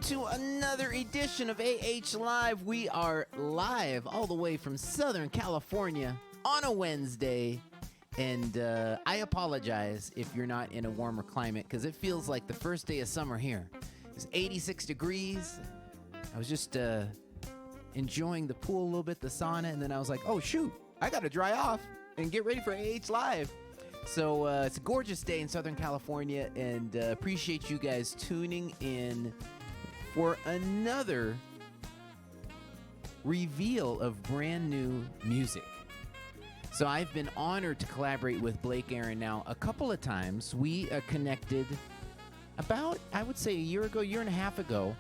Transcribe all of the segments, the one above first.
to another edition of AH Live. We are live all the way from Southern California on a Wednesday. And I apologize if you're not in a warmer climate because it feels like the first day of summer here. It's 86 degrees. I was just enjoying the pool a little bit, the sauna, and then I was like, oh, shoot, I got to dry off and get ready for AH Live. So it's a gorgeous day in Southern California, and appreciate you guys tuning in for another reveal of brand new music. So I've been honored to collaborate with Blake Aaron now a couple of times. We connected about, I would say, a year and a half ago,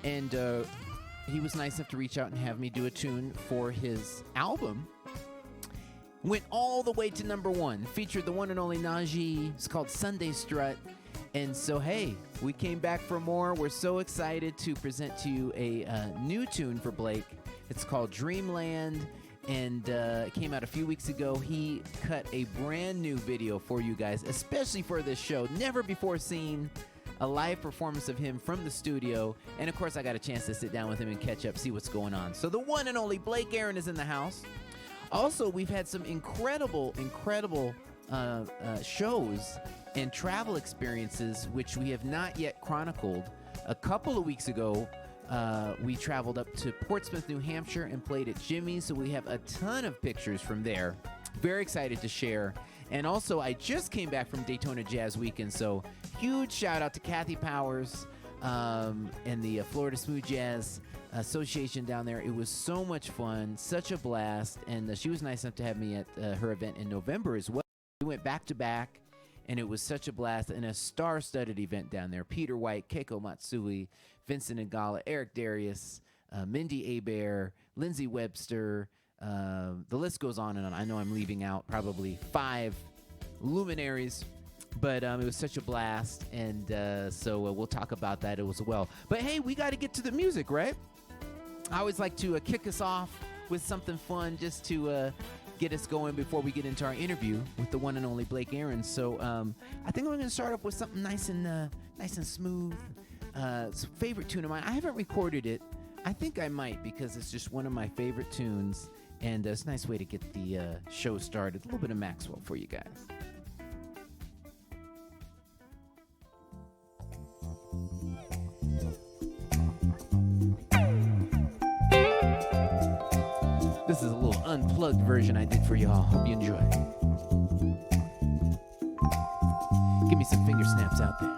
and he was nice enough to reach out and have me do a tune for his album. Went all the way to number one, featured the one and only Najee. It's called Sunday Strut. And so, hey, we came back for more. We're so excited to present to you a new tune for Blake. It's called Dreamland, and it came out a few weeks ago. He cut a brand new video for you guys, especially for this show. Never before seen a live performance of him from the studio. And, of course, I got a chance to sit down with him and catch up, see what's going on. So the one and only Blake Aaron is in the house. Also, we've had some incredible shows and travel experiences, which we have not yet chronicled. A couple of weeks ago, we traveled up to Portsmouth, New Hampshire, and played at Jimmy's, so we have a ton of pictures from there. Very excited to share. And also, I just came back from Daytona Jazz Weekend, so huge shout out to Kathy Powers and the Florida Smooth Jazz Association down there. It was so much fun, such a blast, and she was nice enough to have me at her event in November as well. We went back to back, and it was such a blast, and a star-studded event down there. Peter White, Keiko Matsui, Vincent Ngala, Eric Darius, Mindy Abair, Lindsay Webster. The list goes on and on. I know I'm leaving out probably 5 luminaries, but it was such a blast, and so we'll talk about that as well. But hey, we got to get to the music, right? I always like to kick us off with something fun just to get us going before we get into our interview with the one and only Blake Aaron. So I think we're going to start off with something nice and smooth. It's a favorite tune of mine. I haven't recorded it. I think I might because it's just one of my favorite tunes, and it's a nice way to get the show started. A little bit of Maxwell for you guys. This is a little unplugged version I did for y'all. Hope you enjoy. Give me some finger snaps out there.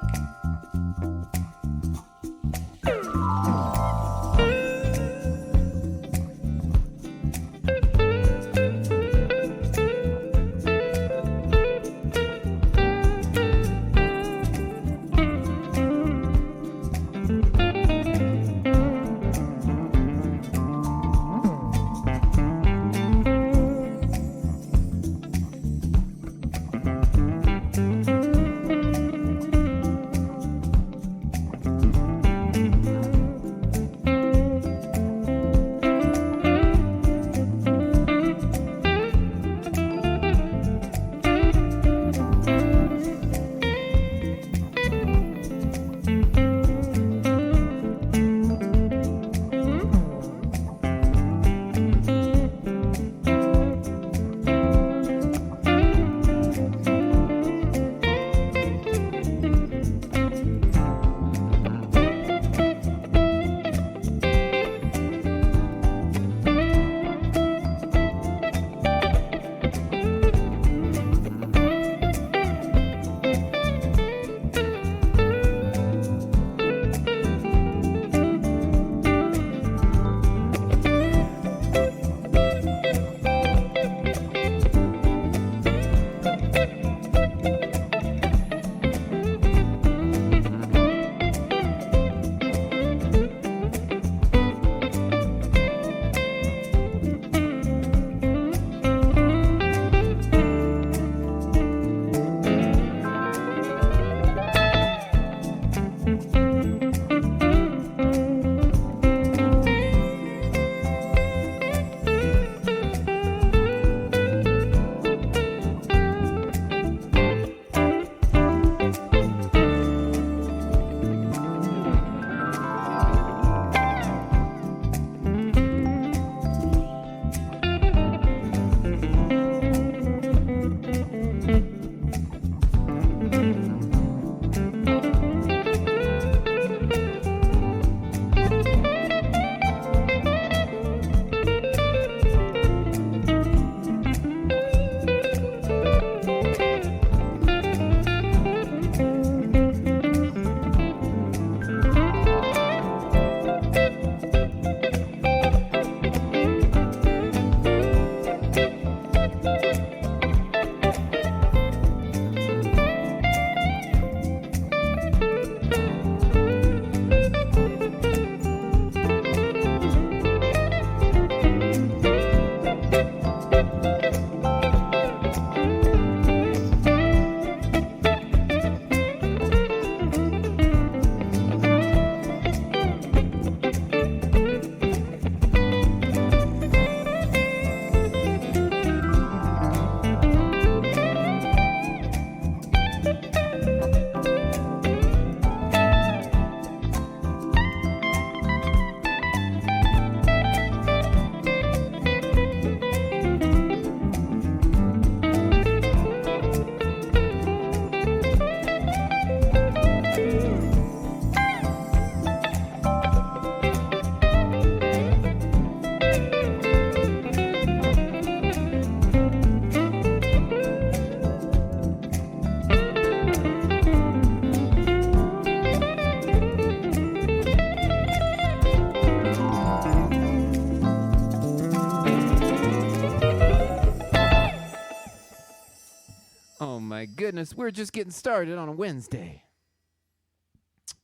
Oh my goodness, we're just getting started on a Wednesday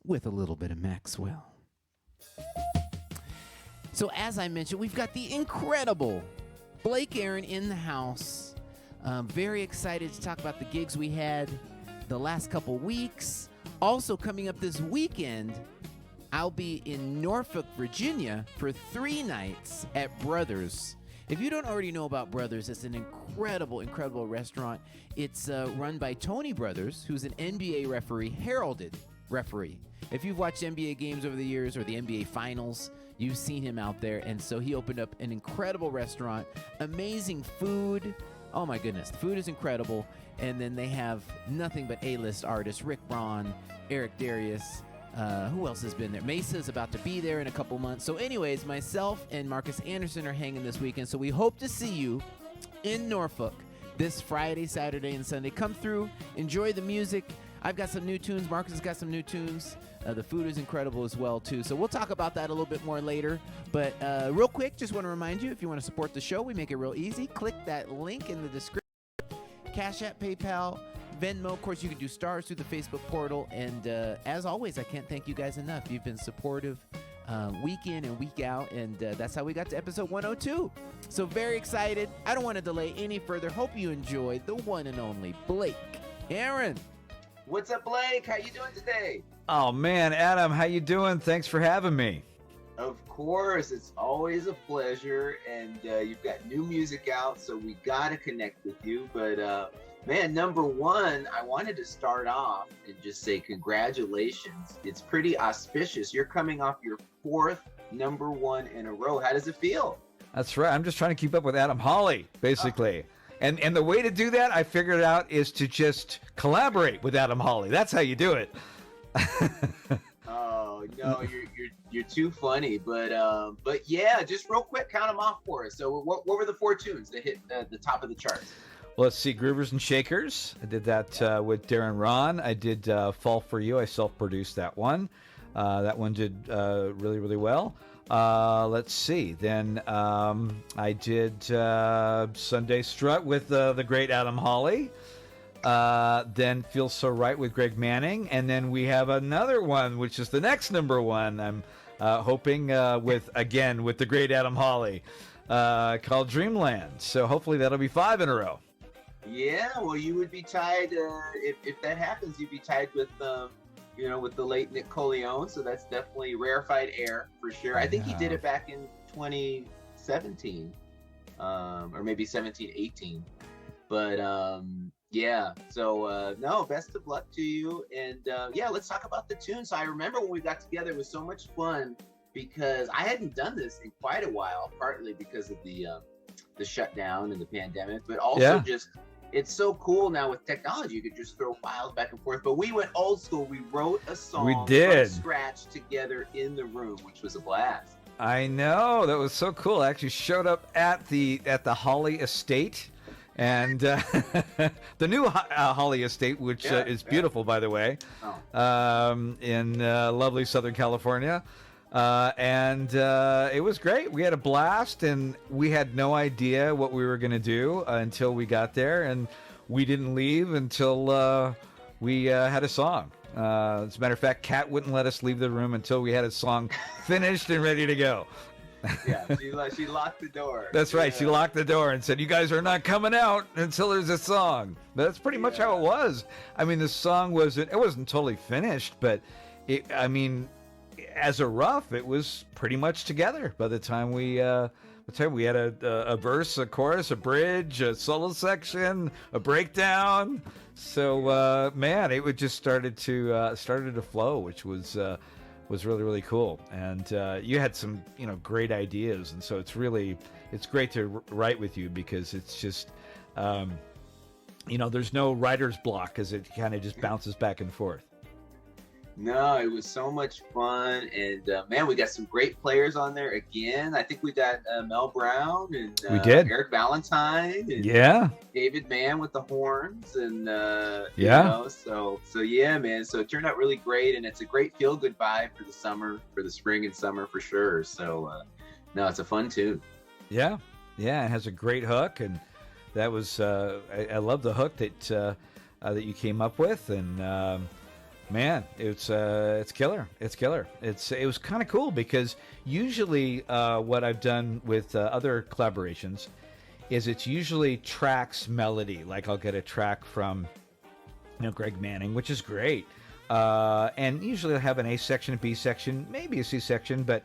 with a little bit of Maxwell. So as I mentioned, we've got the incredible Blake Aaron in the house. Very excited to talk about the gigs we had the last couple weeks. Also coming up this weekend, I'll be in Norfolk, Virginia for 3 nights at Brothers. If you don't already know about Brothers, it's an incredible restaurant. It's run by Tony Brothers, who's an NBA referee, heralded referee. If you've watched NBA games over the years or the NBA Finals, you've seen him out there. And so he opened up an incredible restaurant, amazing food. Oh my goodness, the food is incredible. And then they have nothing but A-list artists, Rick Braun, Eric Darius. Who else has been there? Mesa is about to be there in a couple months. So anyways, myself and Marcus Anderson are hanging this weekend. So we hope to see you in Norfolk this Friday, Saturday, and Sunday. Come through, enjoy the music. I've got some new tunes. Marcus has got some new tunes. The food is incredible as well, too. So we'll talk about that a little bit more later. But real quick, just want to remind you, if you want to support the show, we make it real easy. Click that link in the description. Cash App, PayPal, Venmo. Of course, you can do stars through the Facebook portal. And as always, I can't thank you guys enough. You've been supportive week in and week out. And that's how we got to episode 102. So very excited. I don't want to delay any further. Hope you enjoyed the one and only Blake Aaron. What's up, Blake? How you doing today? Oh, man, Adam, how you doing? Thanks for having me. Of course. It's always a pleasure. And you've got new music out, so we got to connect with you. But, man, number one, I wanted to start off and just say congratulations. It's pretty auspicious. You're coming off your 4th number one in a row. How does it feel? That's right. I'm just trying to keep up with Adam Hawley, basically. And the way to do that, I figured out, is to just collaborate with Adam Hawley. That's how you do it. Oh no, you're too funny. But yeah, just real quick, count them off for us. So what were the 4 tunes that hit the top of the charts? Well, let's see. Groovers and Shakers. I did that with Darren Ron. I did Fall For You. I self-produced that one. That one did really well. Let's see. Then I did Sunday Strut with the great Adam Hawley. Then Feel So Right with Greg Manning. And then we have another one, which is the next number one. I'm hoping with the great Adam Hawley, called Dreamland. So hopefully that'll be 5 in a row. Yeah, well, you would be tied, if that happens, you'd be tied with with the late Nick Coleone, so that's definitely rarefied air for sure. I think he did it back in 2017, or maybe 17-18. But yeah, so no, best of luck to you. And yeah, let's talk about the tunes. So I remember when we got together, it was so much fun because I hadn't done this in quite a while, partly because of the shutdown and the pandemic, but also just it's so cool now with technology. You could just throw files back and forth. But we went old school. We wrote a song from scratch together in the room, which was a blast. I know, that was so cool. I actually showed up at the Hawley Estate, and the new Hawley Estate, which is beautiful, by the way, in lovely Southern California. And it was great. We had a blast, and we had no idea what we were going to do until we got there, and we didn't leave until we had a song. As a matter of fact, Kat wouldn't let us leave the room until we had a song finished and ready to go. Yeah, she locked the door. That's right. She locked the door and said, "You guys are not coming out until there's a song." But that's pretty much how it was. I mean, the song wasn't totally finished, but as a rough, it was pretty much together by the time we had a verse, a chorus, a bridge, a solo section, a breakdown. So man, it would just started to flow, which was really cool. And you had some great ideas, and so it's great to write with you because it's just there's no writer's block because it kind of just bounces back and forth. No, it was so much fun, and man, we got some great players on there again. I think we got Mel Brown and we did. Eric Valentine, and David Mann with the horns, and so yeah, man. So it turned out really great, and it's a great feel-good vibe for the summer, for the spring and summer for sure. So no, it's a fun tune. Yeah, it has a great hook, and That was I love the hook that that you came up with, and man, it's killer. It's killer. It was kind of cool because usually what I've done with other collaborations is it's usually tracks melody. Like I'll get a track from Greg Manning, which is great. And usually I have an A section, a B section, maybe a C section, but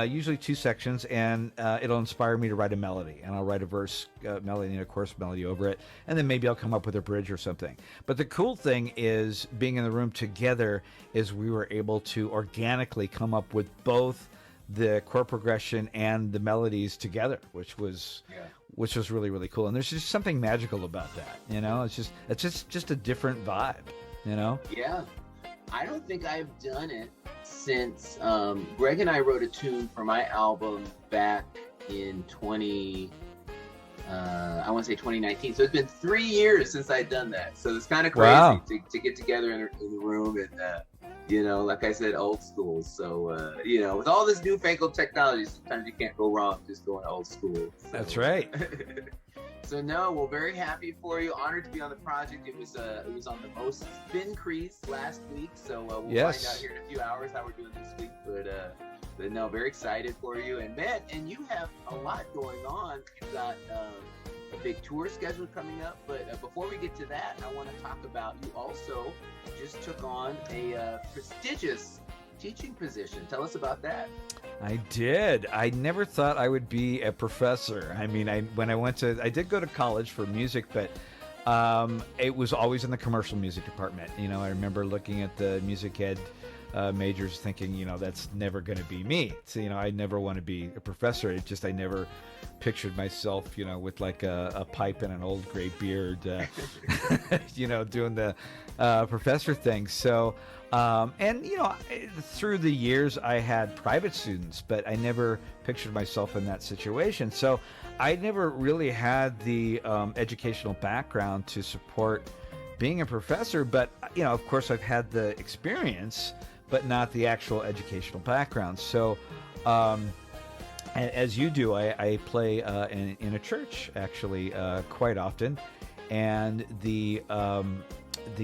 usually 2 sections, and it'll inspire me to write a melody, and I'll write a verse melody and a chorus melody over it, and then maybe I'll come up with a bridge or something. But the cool thing is being in the room together is we were able to organically come up with both the chord progression and the melodies together, which was really, really cool. And there's just something magical about that, it's just a different vibe, Yeah. I don't think I've done it since Greg and I wrote a tune for my album back in 2019. So it's been 3 years since I'd done that. So it's kind of crazy Wow. to get together in the room and, like I said, old school. So, with all this newfangled technology, sometimes you can't go wrong just going old school. So. That's right. So no, we're very happy for you. Honored to be on the project. It was on the most spin crease last week. So we'll find out here in a few hours how we're doing this week. But no, very excited for you. And man, and you have a lot going on. You've got a big tour schedule coming up. But before we get to that, I want to talk about you also just took on a prestigious teaching position. Tell us about that. I did. I never thought I would be a professor. I mean, I did go to college for music, but it was always in the commercial music department. I remember looking at the music ed majors thinking, that's never going to be me. So, I never want to be a professor. I never pictured myself, with like a pipe and an old gray beard, doing the professor thing. So, through the years I had private students, but I never pictured myself in that situation. So I never really had the educational background to support being a professor. But, of course I've had the experience, but not the actual educational background. So, as you do, I play in a church actually quite often, and the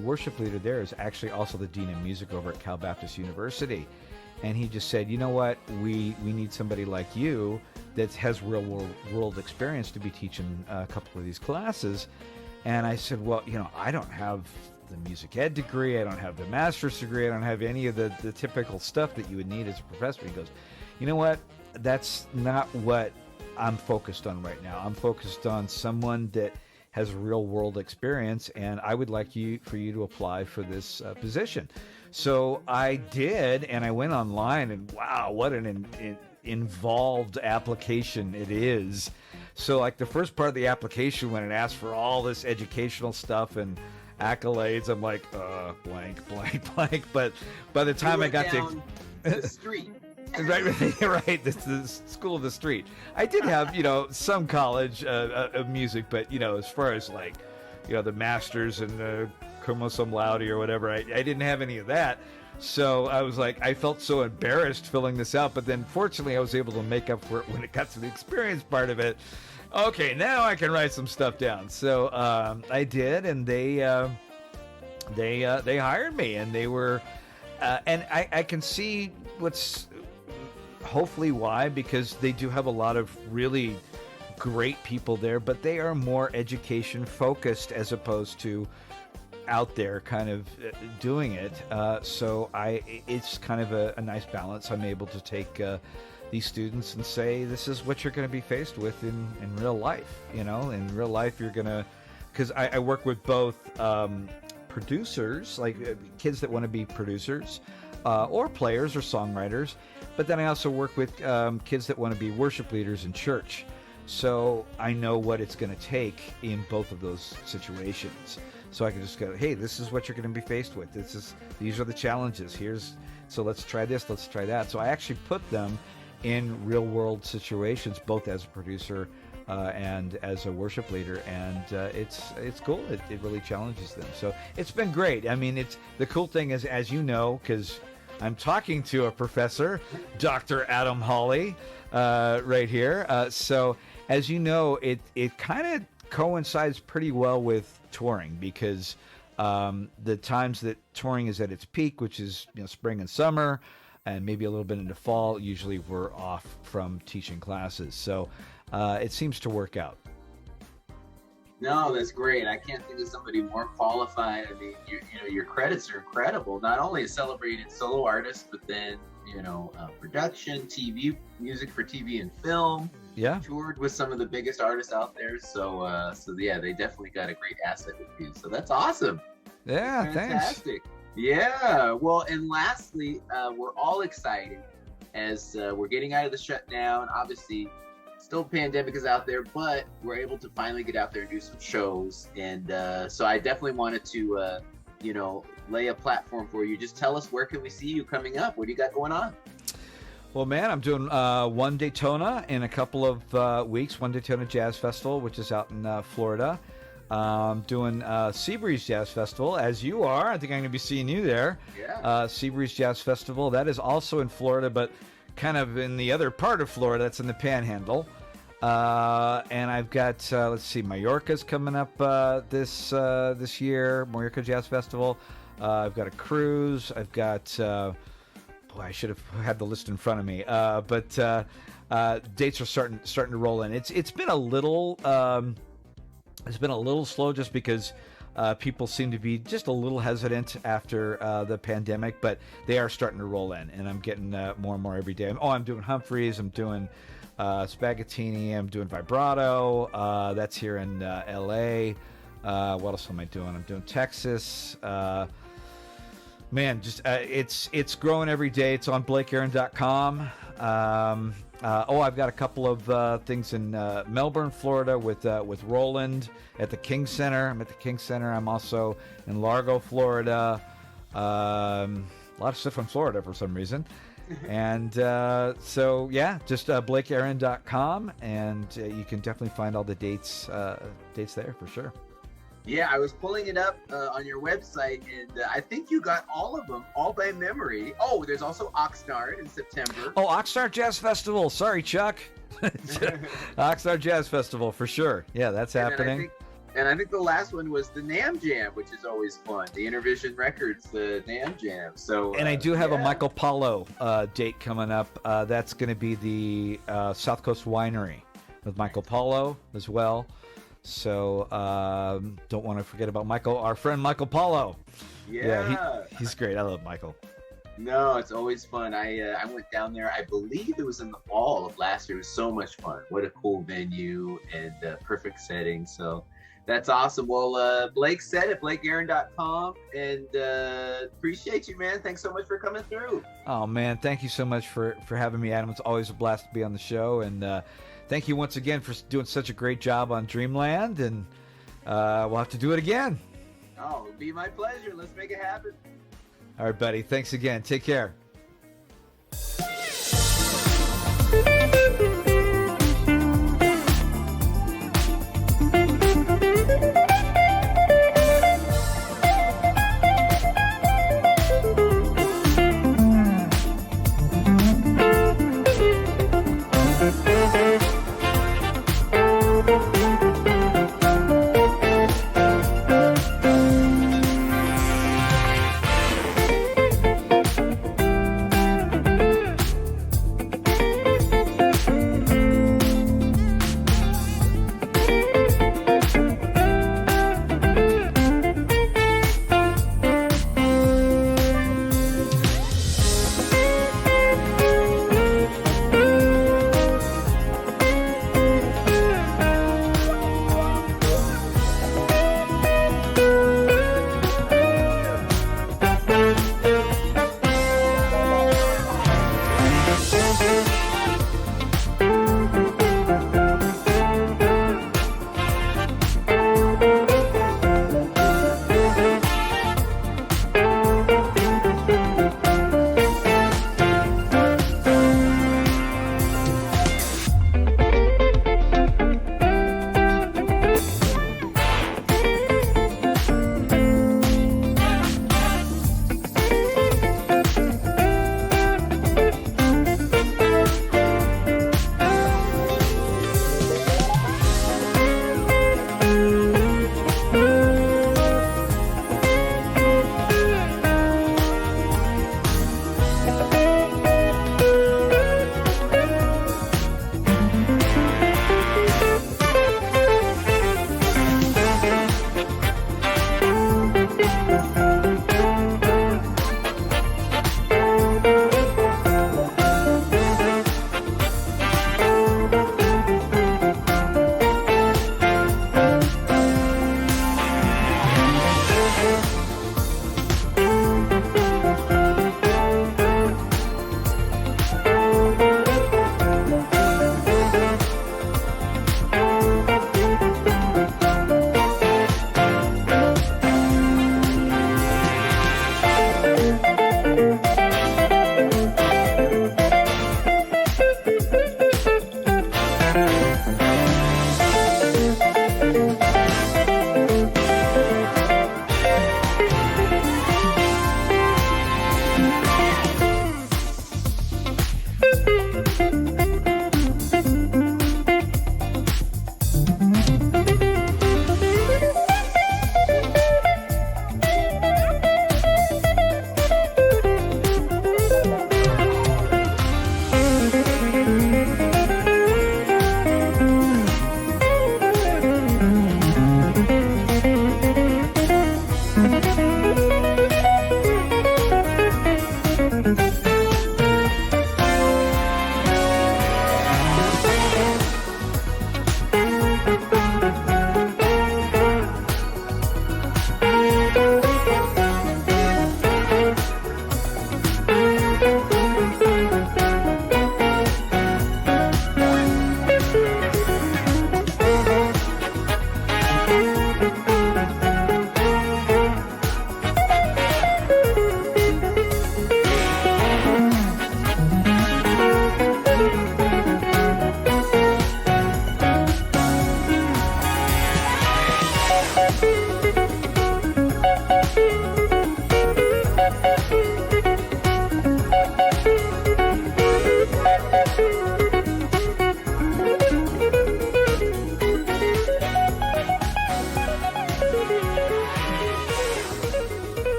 worship leader there is actually also the dean of music over at Cal Baptist University, and he just said, you know what, we need somebody like you that has real world experience to be teaching a couple of these classes. And I said, well, I don't have the music ed degree, I don't have the master's degree, I don't have any of the typical stuff that you would need as a professor. He goes, you know what, that's not what I'm focused on right now. I'm focused on someone that has real world experience, and I would like for you to apply for this position. So I did, and I went online, and wow, what an involved application it is. So like the first part of the application, when it asked for all this educational stuff and accolades, I'm like, blank, blank, blank. But by the time I got to the street. right, this is the school of the street. I did have, some college of music, but, as far as like, the masters and the cum laude or whatever, I didn't have any of that. So I was like, I felt so embarrassed filling this out, but then fortunately I was able to make up for it when it got to the experience part of it. Okay, now I can write some stuff down. So I did, and they hired me, and they were, and I can see hopefully why, because they do have a lot of really great people there, but they are more education focused as opposed to out there kind of doing it. So it's kind of a nice balance. I'm able to take these students and say, this is what you're going to be faced with in real life. In real life, you're going to, because I work with both producers, like kids that want to be producers, or players or songwriters. But then I also work with kids that want to be worship leaders in church. So I know what it's going to take in both of those situations. So I can just go, hey, this is what you're going to be faced with. These are the challenges. So let's try this, let's try that. So I actually put them in real world situations, both as a producer and as a worship leader, and it's cool. It really challenges them. So it's been great. I mean, the cool thing is, as you know, because I'm talking to a professor, Dr. Adam Hawley, right here. So as you know, it kind of coincides pretty well with touring because the times that touring is at its peak, which is spring and summer, and maybe a little bit into fall, usually we're off from teaching classes. So it seems to work out. No, that's great. I can't think of somebody more qualified. I mean, your credits are incredible. Not only a celebrated solo artist, but then production, TV, music for TV and film. Yeah, toured with some of the biggest artists out there. So yeah, they definitely got a great asset with you. So that's awesome. Yeah, fantastic. Thanks. Yeah. Well, and lastly, we're all excited as we're getting out of the shutdown. Obviously, still pandemic is out there, but we're able to finally get out there and do some shows. And so I definitely wanted to, lay a platform for you. Just tell us, where can we see you coming up? What do you got going on? Well, man, I'm doing one Daytona in a couple of weeks, one Daytona Jazz Festival, which is out in Florida. Doing Seabreeze Jazz Festival, as you are. I think I'm going to be seeing you there. Yeah. Seabreeze Jazz Festival. That is also in Florida, but kind of in the other part of Florida. That's in the Panhandle. And I've got, Mallorca's coming up this year, Mallorca Jazz Festival. I've got a cruise. I've got... I should have had the list in front of me, but dates are starting to roll in. It's been a little slow just because people seem to be just a little hesitant after the pandemic, but they are starting to roll in, and I'm getting more and more every day. I'm doing Humphreys, I'm doing Spaghettini, I'm doing Vibrato. That's here in LA. What else am I doing? I'm doing Texas. Man, just it's growing every day. It's on BlakeAaron.com. I've got a couple of things in Melbourne, Florida, with Roland at the King Center. I'm at the King Center. I'm also in Largo, Florida. A lot of stuff in Florida for some reason. And just BlakeAaron.com, and you can definitely find all the dates there for sure. Yeah, I was pulling it up on your website, and I think you got all of them, all by memory. Oh, there's also Oxnard in September. Oh, Oxnard Jazz Festival. Sorry, Chuck. Oxnard Jazz Festival, for sure. Yeah, that's happening. And I think the last one was the NAMM Jam, which is always fun. The Intervision Records, the NAMM Jam. So, and I do have a Michael Paulo date coming up. That's going to be the South Coast Winery with Michael Paulo as well. So don't want to forget about Michael, our friend Michael Paulo. Yeah, he's great. I love Michael. No, it's always fun. I went down there. I believe it was in the fall of last year. It was so much fun. What a cool venue and perfect setting. So that's awesome. Well, Blake said it, BlakeAaron.com, and appreciate you, man. Thanks so much for coming through. Oh man, thank you so much for having me, Adam. It's always a blast to be on the show, and thank you once again for doing such a great job on Dreamland, and we'll have to do it again. Oh, it'll be my pleasure. Let's make it happen. All right, buddy. Thanks again. Take care.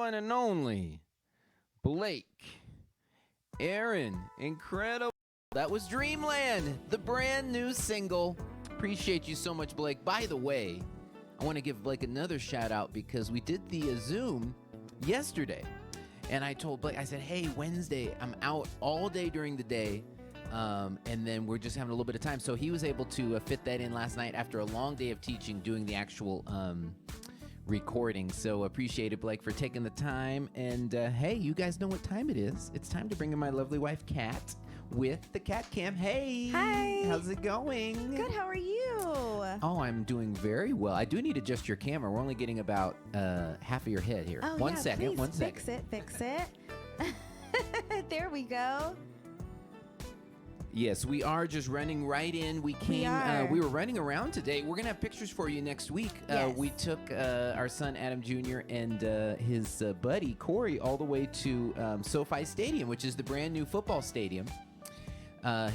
one and only Blake, Aaron, incredible. That was Dreamland, the brand new single. Appreciate you so much, Blake. By the way, I want to give Blake another shout out because we did the Zoom yesterday. And I told Blake, I said, hey, Wednesday, I'm out all day during the day. And then we're just having a little bit of time. So he was able to fit that in last night after a long day of teaching, doing the actual recording. So appreciate it, Blake, for taking the time. And hey, you guys know what time it is. It's time to bring in my lovely wife, Kat, with the Cat Cam. Hey. Hi. How's it going? Good, how are you? Oh, I'm doing very well. I do need to adjust your camera. We're only getting about half of your head here. Oh, One yeah, second. please, One second. Fix it. There we go. Yes, we are just running right in. We were running around today. We're gonna have pictures for you next week. Yes. We took our son Adam Jr. and his buddy Corey all the way to SoFi Stadium, which is the brand new football stadium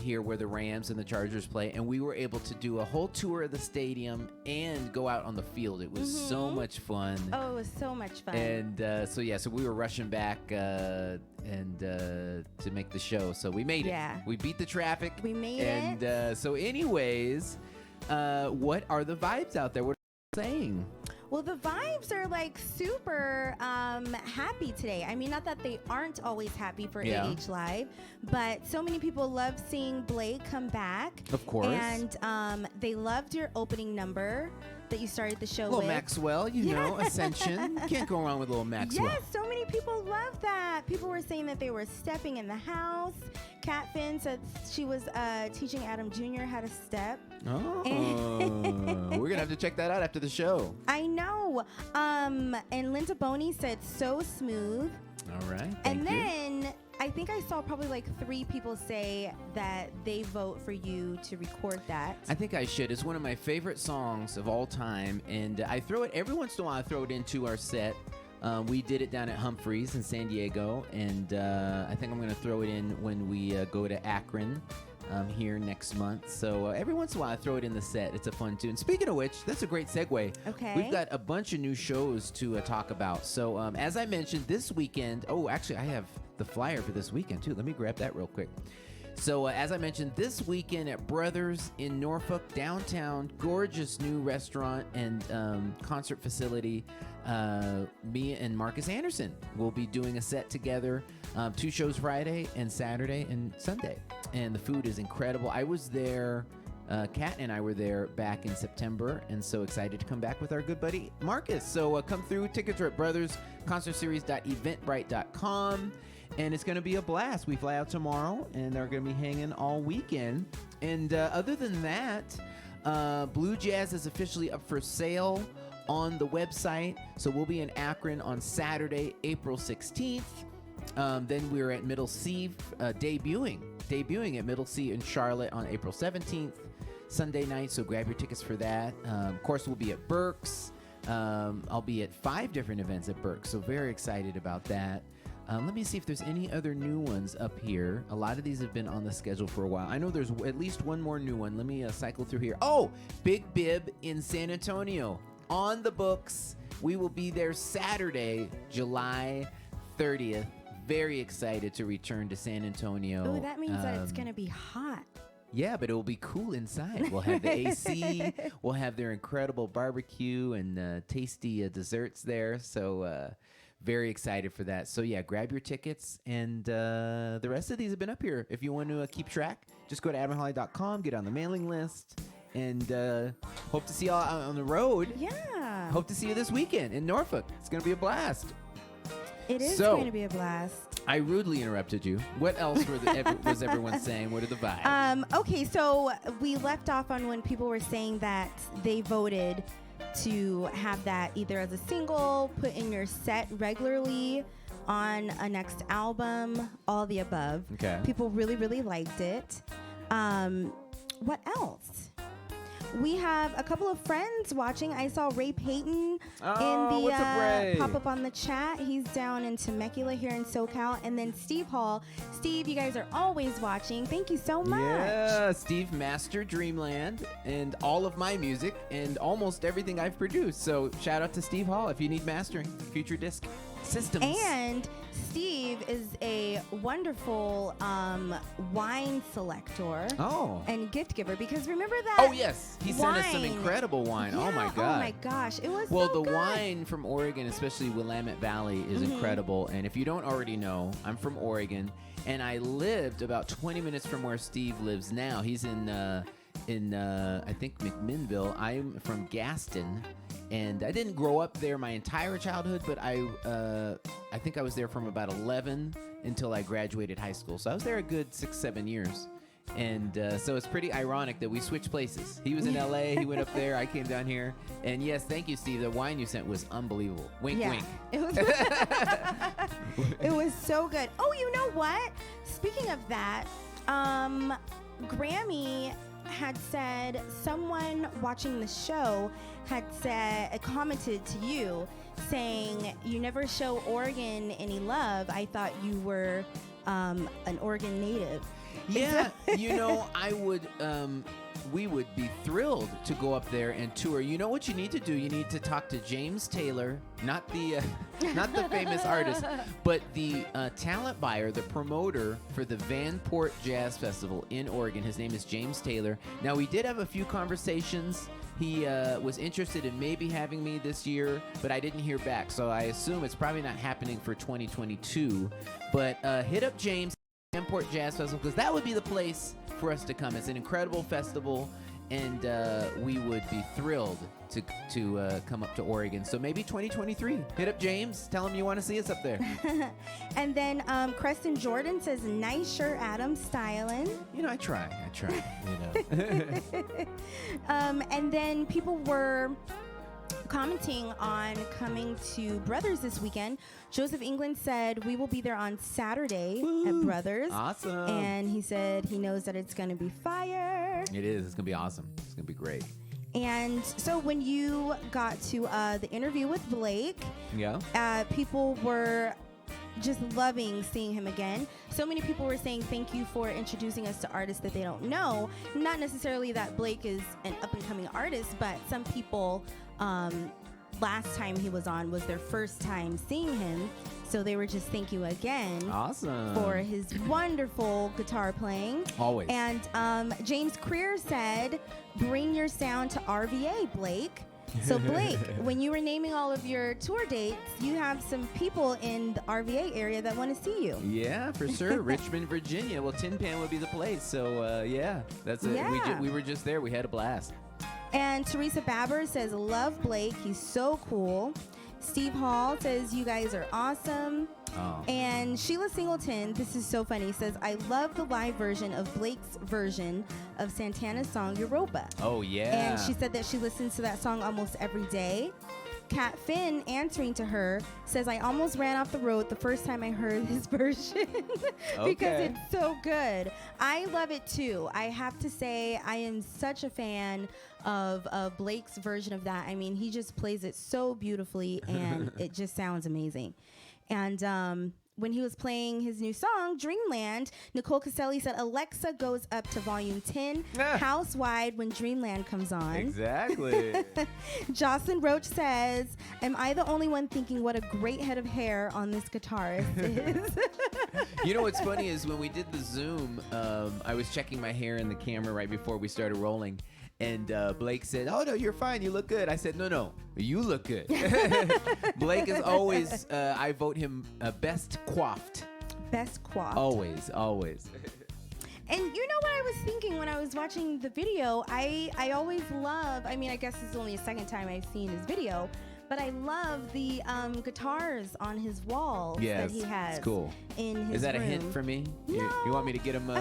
here where the Rams and the Chargers play. And we were able to do a whole tour of the stadium and go out on the field. It was so much fun. Oh, it was so much fun. And so we were rushing back to make the show. So we made it. Yeah. We beat the traffic. We made it. And so anyways, what are the vibes out there? What are you saying? Well, the vibes are like super happy today. I mean, not that they aren't always happy for AH Live, but so many people love seeing Blake come back. Of course. And they loved your opening number that you started the show Little with. Maxwell, you know, Ascension. Can't go wrong with little Maxwell. Yes, so many people love that. People were saying that they were stepping in the house. Kat Finn said she was teaching Adam Jr. how to step. Oh, we're going to have to check that out after the show. I know. And Linda Boney said so smooth. All right. And then I think I saw probably like 3 people say that they vote for you to record that. I think I should. It's one of my favorite songs of all time. And I throw it every once in a while. I throw it into our set. We did it down at Humphreys in San Diego. And I think I'm going to throw it in when we go to Akron here next month. So every once in a while I throw it in the set. It's a fun tune. Speaking of which, that's a great segue. Okay. We've got a bunch of new shows to talk about. So as I mentioned, this weekend, actually I have the flyer for this weekend too. Let me grab that real quick. So as I mentioned, this weekend at Brothers in Norfolk, downtown, gorgeous new restaurant and concert facility. Me and Marcus Anderson will be doing a set together. 2 shows Friday and Saturday and Sunday. And the food is incredible. I was there. Kat and I were there back in September, and so excited to come back with our good buddy Marcus. So come through. Tickets are at brothersconcertseries.eventbrite.com. And it's going to be a blast. We fly out tomorrow, and they're going to be hanging all weekend. And other than that, Blue Jazz is officially up for sale on the website. So we'll be in Akron on Saturday, April 16th. Then we're at Middle C debuting at Middle C in Charlotte on April 17th, Sunday night. So grab your tickets for that. Of course, we'll be at Berks. I'll be at 5 different events at Berks. So very excited about that. Let me see if there's any other new ones up here. A lot of these have been on the schedule for a while. I know there's at least one more new one. Let me cycle through here. Oh, Big Bib in San Antonio. On the books. We will be there Saturday, July 30th. Very excited to return to San Antonio. Oh, that means that it's going to be hot. Yeah, but it will be cool inside. We'll have the AC. We'll have their incredible barbecue and tasty desserts there. So very excited for that. So yeah, grab your tickets. And the rest of these have been up here. If you want to keep track, just go to adamholly.com, get on the mailing list, and hope to see you all out on the road. Yeah. Hope to see you this weekend in Norfolk. It's going to be a blast. It is going to be a blast. I rudely interrupted you. What else was everyone saying? What are the vibes? Okay, so we left off on when people were saying that they voted to have that either as a single, put in your set regularly, on a next album, all the above. Okay. People really, really liked it. What else? We have a couple of friends watching. I saw Ray Payton in the pop-up on the chat. He's down in Temecula here in SoCal. And then Steve Hall. Steve, you guys are always watching. Thank you so much. Yeah, Steve mastered Dreamland and all of my music and almost everything I've produced. So shout out to Steve Hall if you need mastering, future disc. Systems. And Steve is a wonderful wine selector and gift giver, because remember that? Oh, yes. He sent us some incredible wine. Yeah, oh, my God. Oh, my gosh. It was well, so the good. wine from Oregon, especially Willamette Valley, is incredible. And if you don't already know, I'm from Oregon, and I lived about 20 minutes from where Steve lives now. He's in I think, McMinnville. I'm from Gaston. And I didn't grow up there my entire childhood, but I think I was there from about 11 until I graduated high school. So I was there a good 6-7 years. And so it's pretty ironic that we switched places. He was in LA, he went up there, I came down here. And yes, thank you, Steve. The wine you sent was unbelievable. Wink, wink. It was, it was so good. Oh, you know what? Speaking of that, Grammy had said, someone watching the show had commented to you saying, you never show Oregon any love. I thought you were an Oregon native. Yeah, you know, we would be thrilled to go up there and tour. You know what you need to do? You need to talk to James Taylor, not the famous artist, but the talent buyer, the promoter for the Vanport Jazz Festival in Oregon. His name is James Taylor. Now, we did have a few conversations. He was interested in maybe having me this year, but I didn't hear back. So I assume it's probably not happening for 2022. But hit up James. Vanport Jazz Festival, because that would be the place for us to come. It's an incredible festival, and we would be thrilled to come up to Oregon. So maybe 2023. Hit up James. Tell him you want to see us up there. And then Creston Jordan says, nice shirt, Adam, styling. You know, I try. You know. And then people were commenting on coming to Brothers this weekend. Joseph England said, we will be there on Saturday at Brothers. Awesome. And he said he knows that it's going to be fire. It is. It's going to be awesome. It's going to be great. And so when you got to the interview with Blake, people were just loving seeing him again. So many people were saying thank you for introducing us to artists that they don't know. Not necessarily that Blake is an up-and-coming artist, but some people last time he was on was their first time seeing him, so they were just thank you again for his wonderful guitar playing. Always. And James Creer said, bring your sound to RVA, Blake. So Blake, when you were naming all of your tour dates, you have some people in the RVA area that want to see you. Yeah, for sure. Richmond, Virginia. Well, Tin Pan would be the place. So yeah, that's it. Yeah. We were just there. We had a blast. And Teresa Babber says, love Blake. He's so cool. Steve Hall says, you guys are awesome. Oh. And Sheila Singleton, this is so funny, says, I love the live version of Blake's version of Santana's song, Europa. Oh, yeah. And she said that she listens to that song almost every day. Kat Finn, answering to her, says, I almost ran off the road the first time I heard his version because it's so good. I love it too. I have to say, I am such a fan of Blake's version of that. I mean, he just plays it so beautifully, and it just sounds amazing. And when he was playing his new song, Dreamland, Nicole Caselli said, Alexa goes up to volume 10, house-wide when Dreamland comes on. Exactly. Jocelyn Roach says, am I the only one thinking what a great head of hair on this guitarist is? You know what's funny is when we did the Zoom, I was checking my hair in the camera right before we started rolling. And Blake said, oh, no, you're fine. You look good. I said, no, you look good. Blake is always, I vote him best coiffed. Best coiffed. Always. And you know what I was thinking when I was watching the video? I always love, I mean, I guess this is only the second time I've seen his video, but I love the guitars on his walls that he has. It's cool. In his Is that room. a hint for me? No. You want me to get him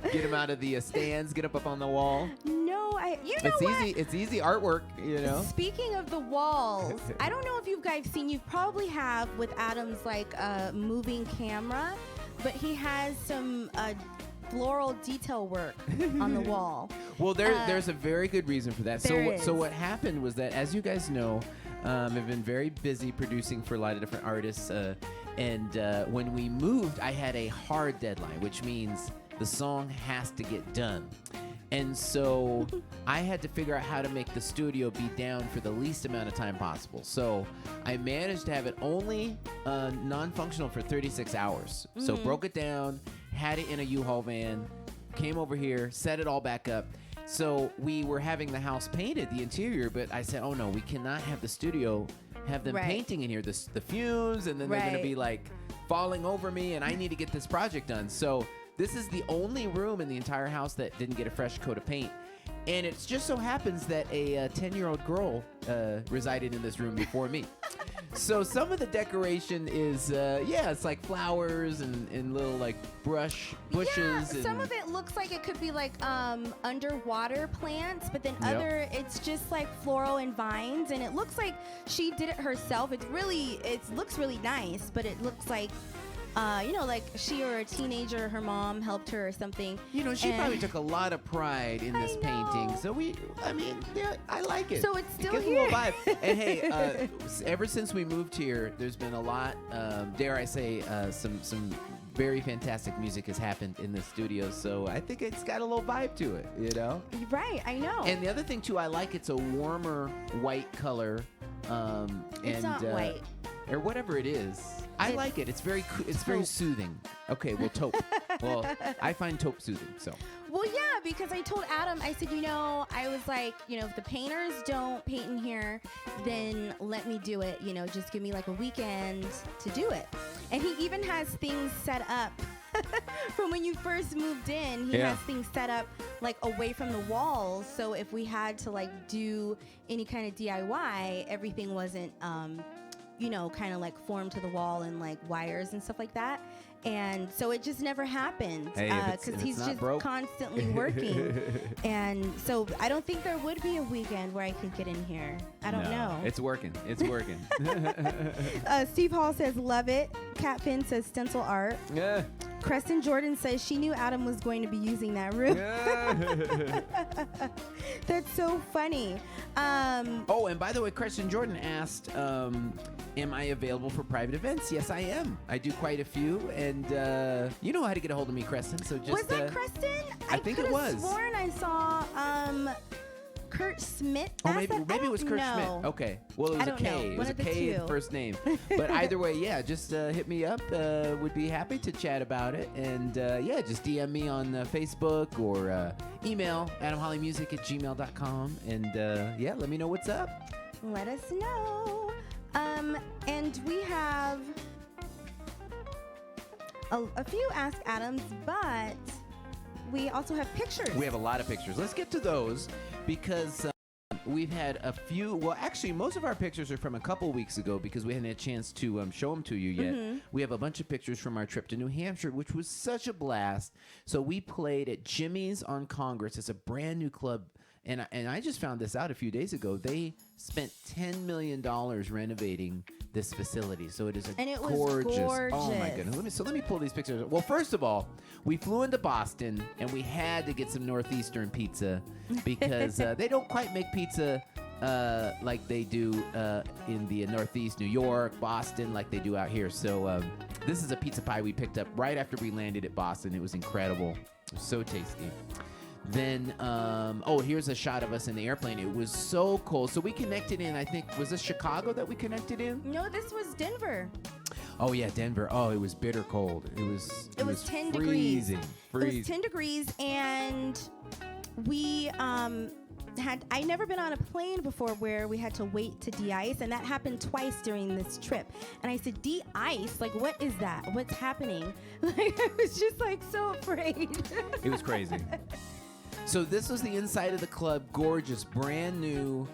get him out of the stands, get up on the wall? No, you know it's what? easy. It's easy artwork, you know. Speaking of the walls, I don't know if you guys seen. You probably have with Adam's like moving camera, but he has some floral detail work on the wall. Well, there's a very good reason for that. So what happened was that, as you guys know, I've been very busy producing for a lot of different artists, and when we moved, I had a hard deadline, which means the song has to get done. And so I had to figure out how to make the studio be down for the least amount of time possible. So I managed to have it only non-functional for 36 hours. So broke it down, had it in a U-Haul van, came over here, set it all back up. So we were having the house painted, the interior, but I said, oh no, we cannot have the studio have them painting in here, the fumes, and then they're going to be like falling over me, and I need to get this project done. So this is the only room in the entire house that didn't get a fresh coat of paint. And it just so happens that a 10-year-old girl resided in this room before me. So some of the decoration is, it's like flowers and little like bushes. Yeah, some of it looks like it could be like underwater plants, but then other, it's just like floral and vines, and it looks like she did it herself. It looks really nice, but it looks like, like she or a teenager, her mom helped her or something. She probably took a lot of pride in this painting. So I like it. So it's still it gives here. a little vibe. And hey, ever since we moved here, there's been a lot, dare I say, some very fantastic music has happened in the studio. So I think it's got a little vibe to it, Right, I know. And the other thing too, I like it's a warmer white color. It's not white. Or whatever it is. I like it. It's very soothing. Okay, well, taupe. Well, I find taupe soothing, so. Well, yeah, because I told Adam, I said, I was like, if the painters don't paint in here, then let me do it. Just give me like a weekend to do it. And he even has things set up from when you first moved in. He has things set up like away from the walls. So if we had to like do any kind of DIY, everything wasn't kind of like formed to the wall and like wires and stuff like that. And so it just never happened because he's just constantly working. And so I don't think there would be a weekend where I could get in here. I don't know. It's working. It's working. Steve Hall says, love it. Cat Finn says stencil art. Yeah. Creston Jordan says she knew Adam was going to be using that room. Yeah. That's so funny. And by the way, Creston Jordan asked, am I available for private events? Yes, I am. I do quite a few, and you know how to get a hold of me, Creston. So just was that Creston? I think it was. Sworn I saw Kurt Smith. Oh, maybe it was Kurt Schmidt. Okay. Well, it was a K. It was a K in the first name. But either way, just hit me up. Would be happy to chat about it. And just DM me on Facebook or email adamhollymusic@gmail.com. And let me know what's up. Let us know. And we have a few Ask Adams, but we also have pictures. We have a lot of pictures. Let's get to those because we've had a few. Well, actually, most of our pictures are from a couple weeks ago because we hadn't had a chance to show them to you yet. We have a bunch of pictures from our trip to New Hampshire, which was such a blast. So we played at Jimmy's on Congress. It's a brand new club. And I just found this out a few days ago. They spent $10 million renovating this facility. So it is gorgeous. Oh, my goodness. Let me pull these pictures. Well, first of all, we flew into Boston, and we had to get some Northeastern pizza because they don't quite make pizza like they do in the Northeast, New York, Boston, like they do out here. So this is a pizza pie we picked up right after we landed at Boston. It was incredible. It was so tasty. Then, here's a shot of us in the airplane. It was so cold. So we connected in, I think, was this Chicago that we connected in? No, this was Denver. Oh, yeah, Denver. Oh, it was bitter cold. It was 10 freezing. degrees. It was 10 degrees, and we I never been on a plane before where we had to wait to de-ice, and that happened twice during this trip. And I said, de-ice? Like, what is that? What's happening? Like, I was just like so afraid. It was crazy. So this was the inside of the club, gorgeous, brand new,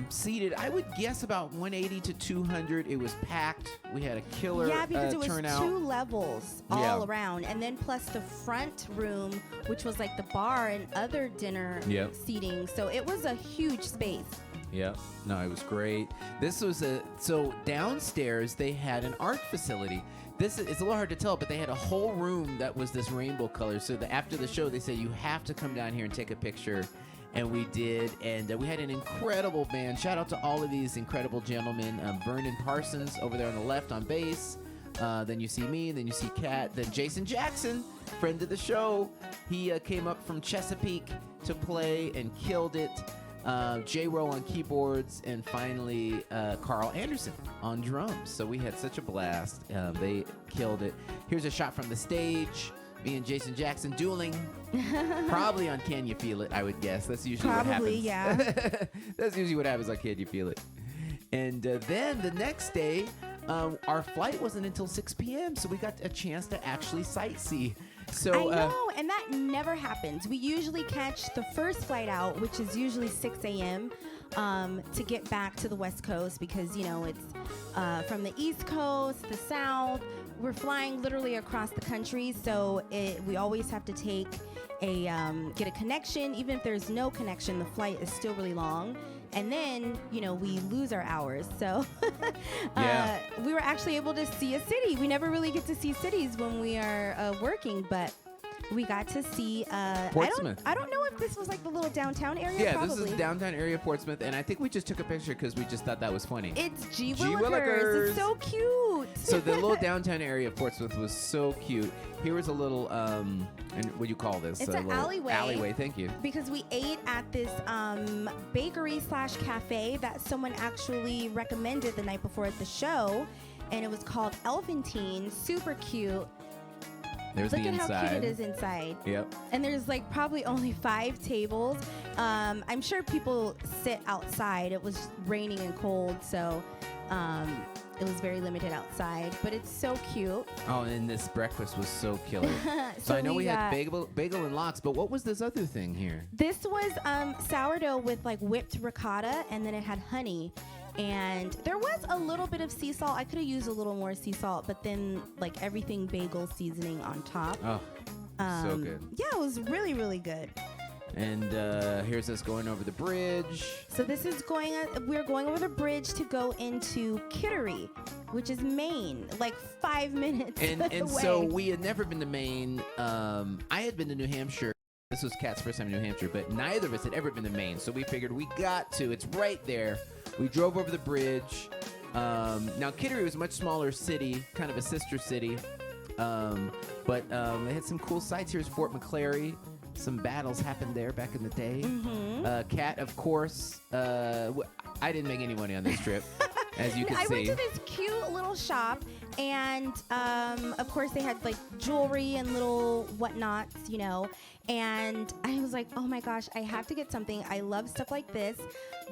seated, I would guess about 180 to 200. It was packed. We had a killer turnout. Yeah, because it was 2 levels all around, and then plus the front room, which was like the bar and other dinner seating. So it was a huge space. Yep. No, it was great. This was so downstairs they had an art facility. It's a little hard to tell, but they had a whole room that was this rainbow color. So after the show, they said, you have to come down here and take a picture. And we did. And we had an incredible band. Shout out to all of these incredible gentlemen. Vernon Parsons over there on the left on bass. Then you see me, then you see Kat, then Jason Jackson, friend of the show. He came up from Chesapeake to play and killed it. J-Ro on keyboards, and finally Carl Anderson on drums. So we had such a blast. They killed it. Here's a shot from the stage. Me and Jason Jackson dueling. Probably on Can You Feel It, I would guess. That's usually what happens. Probably, yeah. That's usually what happens on Can You Feel It. And then the next day, our flight wasn't until 6 p.m., so we got a chance to actually sightsee. So I know, and that never happens. We usually catch the first flight out, which is usually 6 a.m., to get back to the West Coast because, you know, it's from the East Coast, the South. We're flying literally across the country, so we always have to take get a connection. Even if there's no connection, the flight is still really long. And then, you know, we lose our hours. So we were actually able to see a city. We never really get to see cities when we are working, but we got to see Portsmouth. I don't know if this was like the little downtown area. Yeah, probably. This is downtown area of Portsmouth, and I think we just took a picture because we just thought that was funny. It's G. G. Willikers. Willikers. It's so cute. So the little downtown area of Portsmouth was so cute. Here was a little, and what do you call this? It's a an little alleyway. Alleyway, thank you. Because we ate at this bakery/cafe that someone actually recommended the night before at the show, and it was called Elfantine. Super cute. There's Look the at inside. how cute it is inside. Yep. And there's like probably only 5 tables. I'm sure people sit outside. It was raining and cold, so it was very limited outside. But it's so cute. Oh, and this breakfast was so killer. So I know we had got- bagel and lox, but what was this other thing here? This was sourdough with like whipped ricotta, and then it had honey. And there was a little bit of sea salt. I could have used a little more sea salt, but then like everything bagel seasoning on top. Oh, so good. Yeah, it was really, really good. And here's us going over the bridge. So this is we're going over the bridge to go into Kittery, which is Maine, like 5 minutes And away. so we had never been to Maine. I had been to New Hampshire. This was Kat's first time in New Hampshire, but neither of us had ever been to Maine. So we figured we got to. It's right there. We drove over the bridge. Now, Kittery was a much smaller city, kind of a sister city. But they had some cool sites. Here's Fort McClary. Some battles happened there back in the day. Kat, of course. I didn't make any money on this trip, as you can see. I went to this cute little shop, and of course they had like jewelry and little whatnots, you know. And I was like, oh my gosh, I have to get something. I love stuff like this.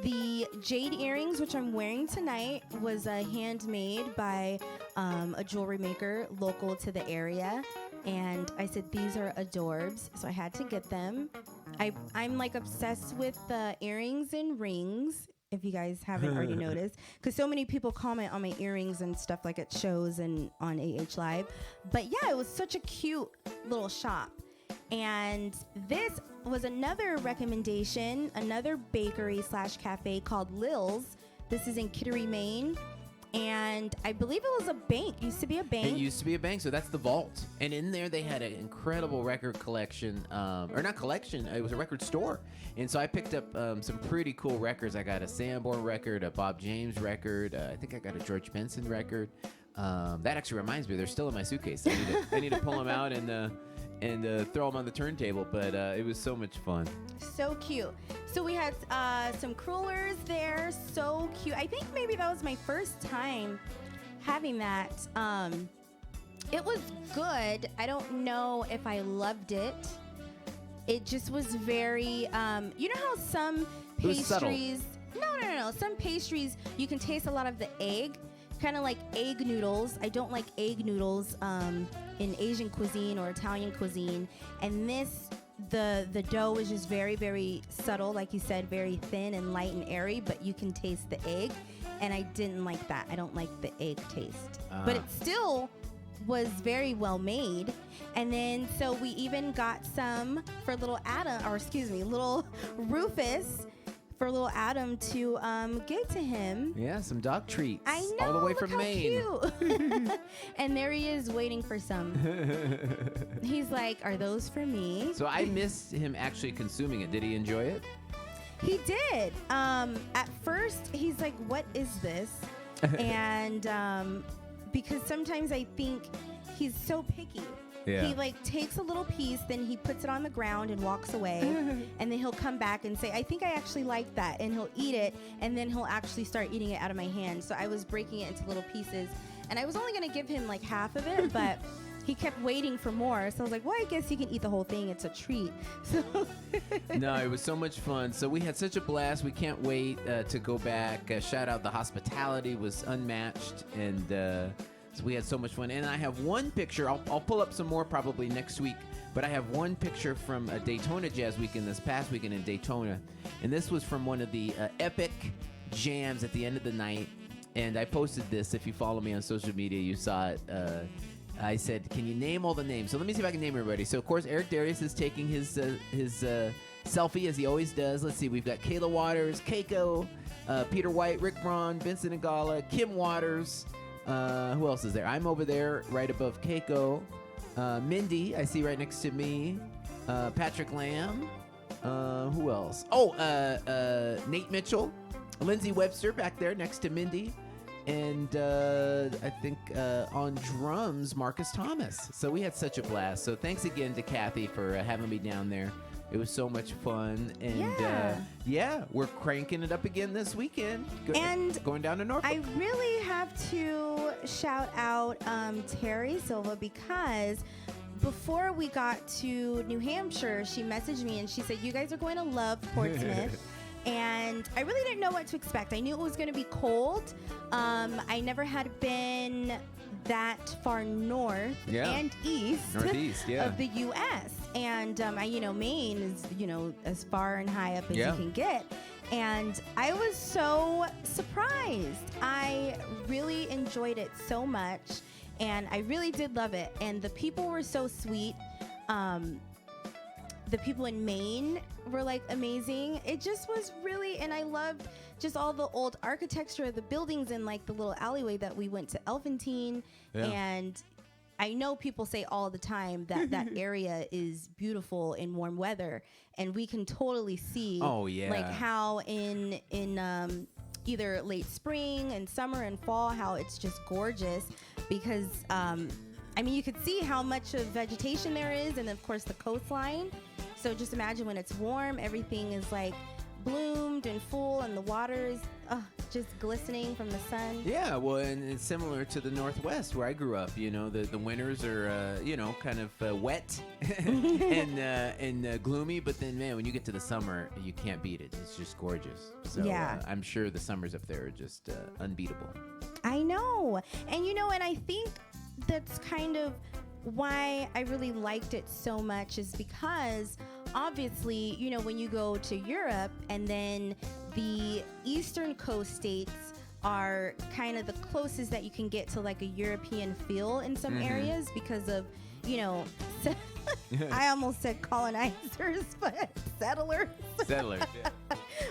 The jade earrings, which I'm wearing tonight, was handmade by a jewelry maker local to the area. And I said, these are adorbs, so I had to get them. I'm like obsessed with the earrings and rings, if you guys haven't already noticed, because so many people comment on my earrings and stuff like at shows and on AH Live. But yeah, it was such a cute little shop. And this was another recommendation, another bakery/cafe called Lil's. This is in Kittery, Maine. And I believe it was a bank. It used to be a bank. It used to be a bank, so that's the vault. And in there, they had an incredible record collection. Or not collection, it was a record store. And so I picked up some pretty cool records. I got a Sanborn record, a Bob James record. I think I got a George Benson record. That actually reminds me, they're still in my suitcase. I need to pull them out and throw them on the turntable. But it was so much fun. So cute. So we had some crullers there. So cute. I think maybe that was my first time having that. It was good. I don't know if I loved it. It just was very, you know how some pastries... No. Some pastries, you can taste a lot of the egg. Kind of like egg noodles. I don't like egg noodles in Asian cuisine or Italian cuisine. And this... The dough is just very, very subtle, like you said, very thin and light and airy, but you can taste the egg, and I didn't like that. I don't like the egg taste. But it still was very well made. And then, so we even got some for little Rufus, for little Adam to give to him. Yeah, some dog treats. I know. All the way look from how Maine. Cute. And there he is waiting for some. He's like, are those for me? So I missed him actually consuming it. Did he enjoy it? He did. At first, he's like, what is this? And because sometimes I think he's so picky. Yeah. He like takes a little piece, then he puts it on the ground and walks away, and then he'll come back and say, I think I actually like that, and he'll eat it, and then he'll actually start eating it out of my hand. So I was breaking it into little pieces, and I was only going to give him like half of it, but he kept waiting for more. So I was like, well, I guess he can eat the whole thing. It's a treat. So No, it was so much fun. So we had such a blast. We can't wait to go back. Shout out, the hospitality was unmatched, and so we had so much fun. And I have one picture. I'll pull up some more probably next week. But I have one picture from a Daytona Jazz Weekend this past weekend in Daytona. And this was from one of the epic jams at the end of the night. And I posted this. If you follow me on social media, you saw it. I said, can you name all the names? So let me see if I can name everybody. So, of course, Eric Darius is taking his selfie, as he always does. Let's see. We've got Kayla Waters, Keiko, Peter White, Rick Braun, Vincent Agala, Kim Waters. Who else is there? I'm over there right above Keiko. Mindy, I see right next to me. Patrick Lamb. Who else? Oh, Nate Mitchell. Lindsay Webster back there next to Mindy. And I think on drums, Marcus Thomas. So we had such a blast. So thanks again to Kathy for having me down there. It was so much fun. And yeah, we're cranking it up again this weekend. Going down to Norfolk. I really have to shout out Terry Silva, because before we got to New Hampshire, she messaged me and she said, you guys are going to love Portsmouth. And I really didn't know what to expect. I knew it was going to be cold. I never had been that far north and east of the U.S. And, Maine is, as far and high up as you can get. And I was so surprised. I really enjoyed it so much. And I really did love it. And the people were so sweet. The people in Maine were like amazing. It just was really, and I loved just all the old architecture of the buildings and like the little alleyway that we went to Elephantine. And I know people say all the time that that area is beautiful in warm weather, and we can totally see like how in either late spring and summer and fall, how it's just gorgeous, because you could see how much of vegetation there is, and of course the coastline. So just imagine when it's warm, everything is like bloomed and full, and the water is just glistening from the sun. Yeah, well, and it's similar to the Northwest where I grew up. The winters are kind of wet and gloomy, but then man, when you get to the summer, you can't beat it. It's just gorgeous. So I'm sure the summers up there are just unbeatable. I know, and and I think that's kind of why I really liked it so much, is because obviously, when you go to Europe, and then the eastern coast states are kind of the closest that you can get to like a European feel in some areas because of, I almost said colonizers, but settlers. Settlers, yeah.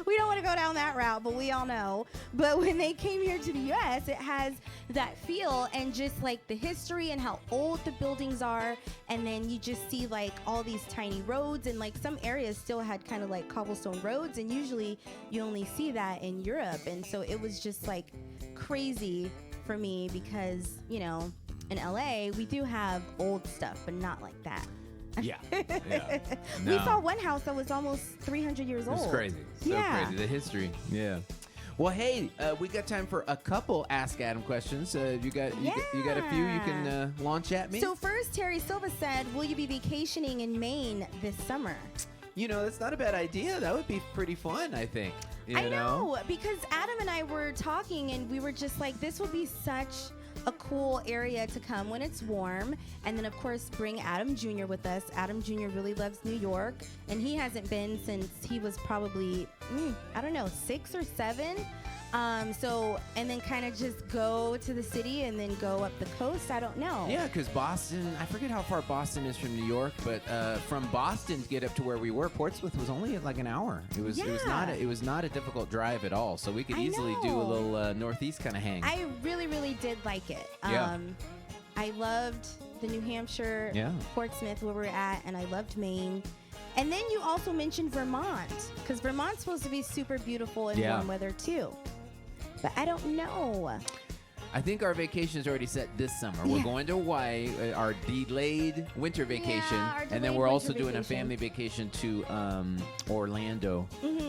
We don't want to go down that route, but we all know. But when they came here to the U.S., it has that feel, and just like the history and how old the buildings are. And then you just see like all these tiny roads, and like some areas still had kind of like cobblestone roads. And usually you only see that in Europe. And so it was just like crazy for me because, in LA, we do have old stuff, but not like that. Yeah. We saw one house that was almost 300 years old. It's crazy. So crazy. The history. Yeah. Well, hey, we got time for a couple Ask Adam questions. You got a few you can launch at me? So first, Terry Silva said, will you be vacationing in Maine this summer? That's not a bad idea. That would be pretty fun, I think. I know, because Adam and I were talking, and we were just like, this would be such a cool area to come when it's warm. And then of course bring Adam Jr. with us. Adam Jr. really loves New York, and he hasn't been since he was probably 6 or 7. And then kind of just go to the city and then go up the coast. I don't know. Yeah, because Boston, I forget how far Boston is from New York, but from Boston to get up to where we were, Portsmouth was only like an hour. It was not a difficult drive at all. So we could easily do a little northeast kind of hang. I really, really did like it. I loved the New Hampshire, Portsmouth, where we're at, and I loved Maine. And then you also mentioned Vermont, because Vermont's supposed to be super beautiful in warm weather too. But I don't know. I think our vacation is already set this summer. We're going to Hawaii, our delayed winter vacation, our and then delayed we're also winter doing a vacation. family vacation to Orlando.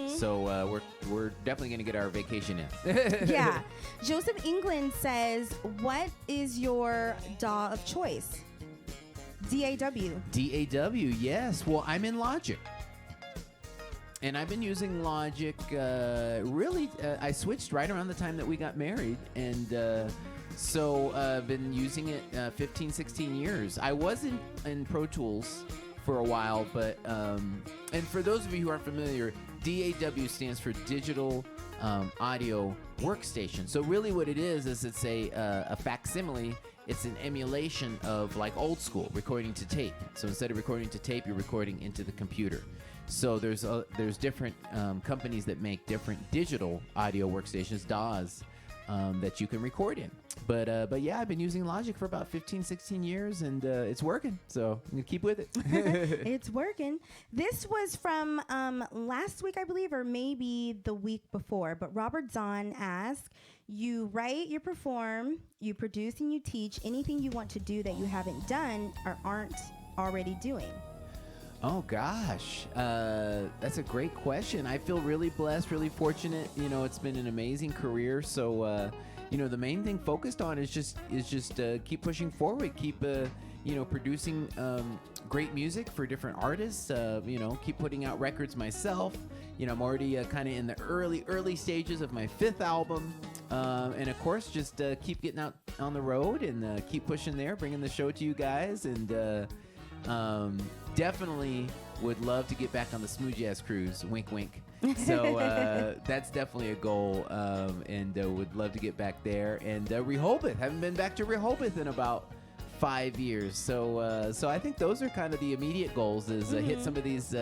So we're definitely going to get our vacation in. Yeah. Joseph England says, what is your DAW of choice? DAW. DAW, yes. Well, I'm in Logic. And I've been using Logic, I switched right around the time that we got married. And so I've been using it 15, 16 years. I was in Pro Tools for a while, but, and for those of you who aren't familiar, DAW stands for Digital Audio Workstation. So really what it is it's a facsimile. It's an emulation of like old school recording to tape. So instead of recording to tape, you're recording into the computer. So there's different companies that make different digital audio workstations, DAWs, that you can record in. But yeah, I've been using Logic for about 15, 16 years, and it's working. So I'm gonna keep with it. It's working. This was from last week, I believe, or maybe the week before. But Robert Zahn asked, you write, you perform, you produce, and you teach anything you want to do that you haven't done or aren't already doing. Oh gosh, that's a great question. I feel really blessed, really fortunate. You know, it's been an amazing career. So, you know, the main thing focused on is just keep pushing forward, keep producing great music for different artists. You know, keep putting out records myself. You know, I'm already kind of in the early stages of my 5th album, and of course, just keep getting out on the road and keep pushing there, bringing the show to you guys, and. Definitely would love to get back on the Smooth Jazz Cruise. Wink, wink. So that's definitely a goal, and would love to get back there. And Rehoboth, haven't been back to Rehoboth in about 5 years. So I think those are kind of the immediate goals: is hit some of these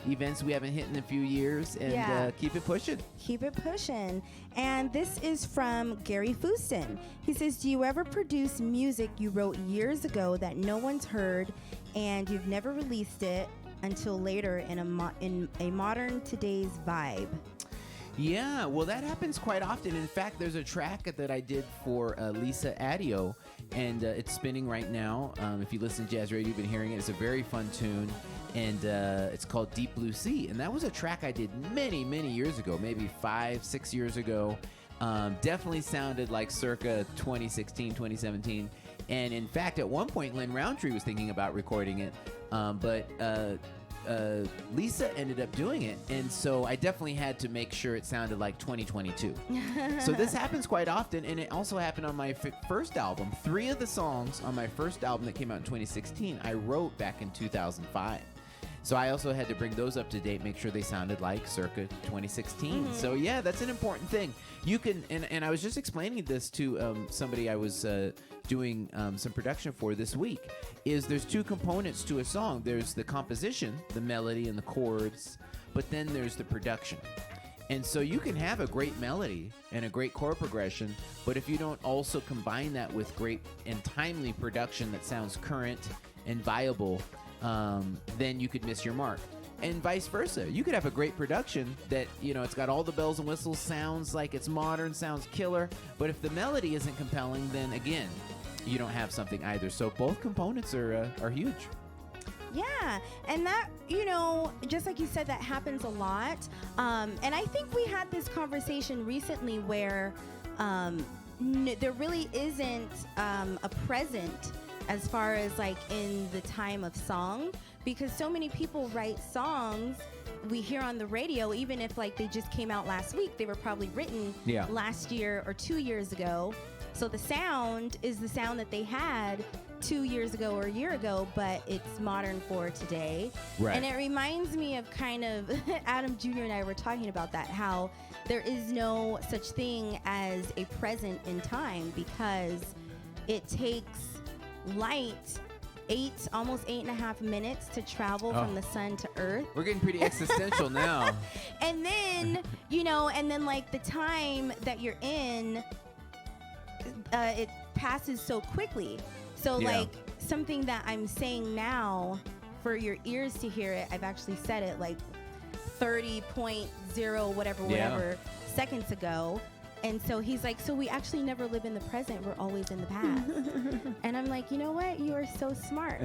events we haven't hit in a few years, and keep it pushing. Keep it pushing. And this is from Gary Fuston. He says, do you ever produce music you wrote years ago that no one's heard, and you've never released it until later in a modern today's vibe? Yeah, well, that happens quite often. In fact, there's a track that I did for Lisa Adio, and it's spinning right now. If you listen to jazz radio, you've been hearing it. It's a very fun tune, and it's called Deep Blue Sea. And that was a track I did many, many years ago, maybe 5-6 years ago. Definitely sounded like circa 2016, 2017. And in fact, at one point, Lynn Roundtree was thinking about recording it, but Lisa ended up doing it, and so I definitely had to make sure it sounded like 2022. So this happens quite often, and it also happened on my first album. 3 of the songs on my first album that came out in 2016, I wrote back in 2005. So I also had to bring those up to date, make sure they sounded like circa 2016. So yeah, that's an important thing. You can, and I was just explaining this to somebody I was doing some production for this week, is there's 2 components to a song. There's the composition, the melody and the chords, but then there's the production. And so you can have a great melody and a great chord progression, but if you don't also combine that with great and timely production that sounds current and viable, then you could miss your mark. And vice versa. You could have a great production that, you know, it's got all the bells and whistles, sounds like it's modern, sounds killer, but if the melody isn't compelling, then again, you don't have something either. So both components are huge. Yeah, and that, you know, just like you said, that happens a lot. And I think we had this conversation recently where there really isn't a present as far as like in the time of song, because so many people write songs we hear on the radio, even if like they just came out last week, they were probably written last year or 2 years ago. So the sound is the sound that they had 2 years ago or a year ago, but it's modern for today. Right. And it reminds me of kind of Adam Jr. and I were talking about that, how there is no such thing as a present in time, because it takes light almost 8.5 minutes to travel from the sun to Earth. We're getting pretty existential now. And then, you know, and then like the time that you're in, it passes so quickly. So like something that I'm saying now for your ears to hear it, I've actually said it like 30.0 whatever seconds ago. And so he's like, so we actually never live in the present. We're always in the past. And I'm like, you know what? You are so smart.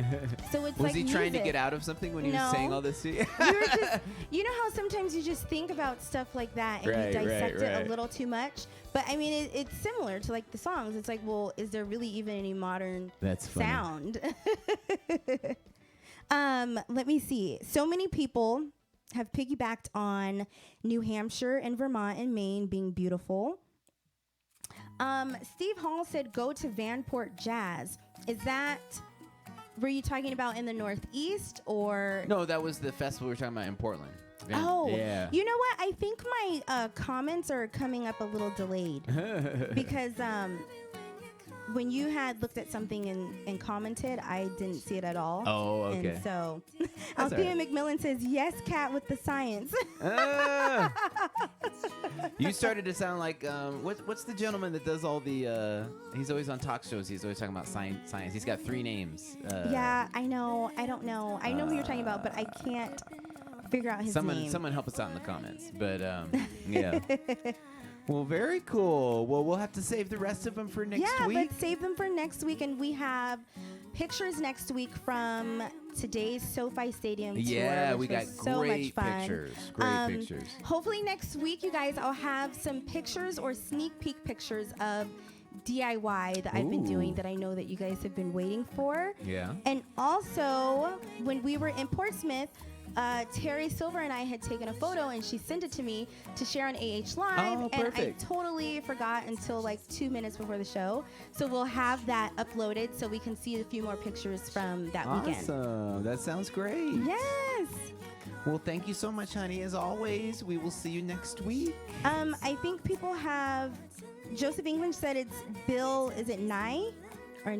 So it's Was like he trying to music. get out of something when he was saying all this to you? You know how sometimes you just think about stuff like that and Right, you dissect right. it a little too much? But I mean, it's similar to like the songs. It's like, well, is there really even any modern That's funny. sound? Let me see. So many people have piggybacked on New Hampshire and Vermont and Maine being beautiful. Steve Hall said, go to Vanport Jazz. Were you talking about in the Northeast or? No, that was the festival we were talking about in Portland. Oh, yeah. You know what? I think my comments are coming up a little delayed because when you had looked at something and commented, I didn't see it at all. Oh, okay. And so right. Althea McMillan says, yes, Kat, with the science. You started to sound like what's the gentleman that does all the he's always on talk shows. He's always talking about science. He's got 3 names. Yeah, I know. I don't know. I know who you're talking about, but I can't figure out his name. Someone help us out in the comments. But yeah. Well, very cool. Well, we'll have to save the rest of them for next week. Yeah, let's save them for next week. And we have pictures next week from today's SoFi Stadium tour. Yeah, we got so great much fun. pictures. Great pictures. Hopefully next week, you guys, I'll have some pictures or sneak peek pictures of DIY that I've been doing that I know that you guys have been waiting for. Yeah. And also, when we were in Portsmouth, Terry Silver and I had taken a photo and she sent it to me to share on AH Live. Oh, and perfect. I totally forgot until like 2 minutes before the show. So we'll have that uploaded so we can see a few more pictures from that weekend. Awesome. That sounds great. Yes. Well, thank you so much, honey. As always, we will see you next week. I think people have, Joseph English said it's Bill, is it Nye? Or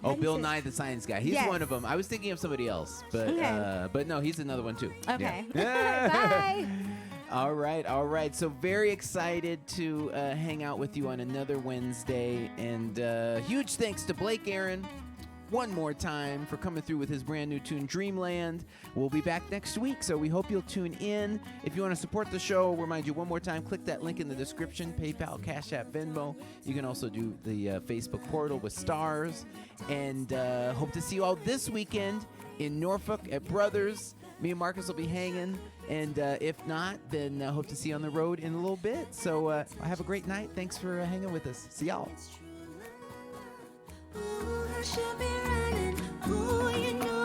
Oh, Bill Nye, the science guy. He's one of them. I was thinking of somebody else, but no, he's another one too. Okay. Yeah. Bye. All right. So very excited to hang out with you on another Wednesday. And huge thanks to Blake Aaron one more time for coming through with his brand new tune, Dreamland. We'll be back next week, so we hope you'll tune in. If you want to support the show, remind you one more time, click that link in the description, PayPal, Cash App, Venmo. You can also do the Facebook portal with stars. And hope to see you all this weekend in Norfolk at Brothers. Me and Marcus will be hanging. And if not, then hope to see you on the road in a little bit. So have a great night. Thanks for hanging with us. See y'all. Ooh, I should be running. Ooh, you know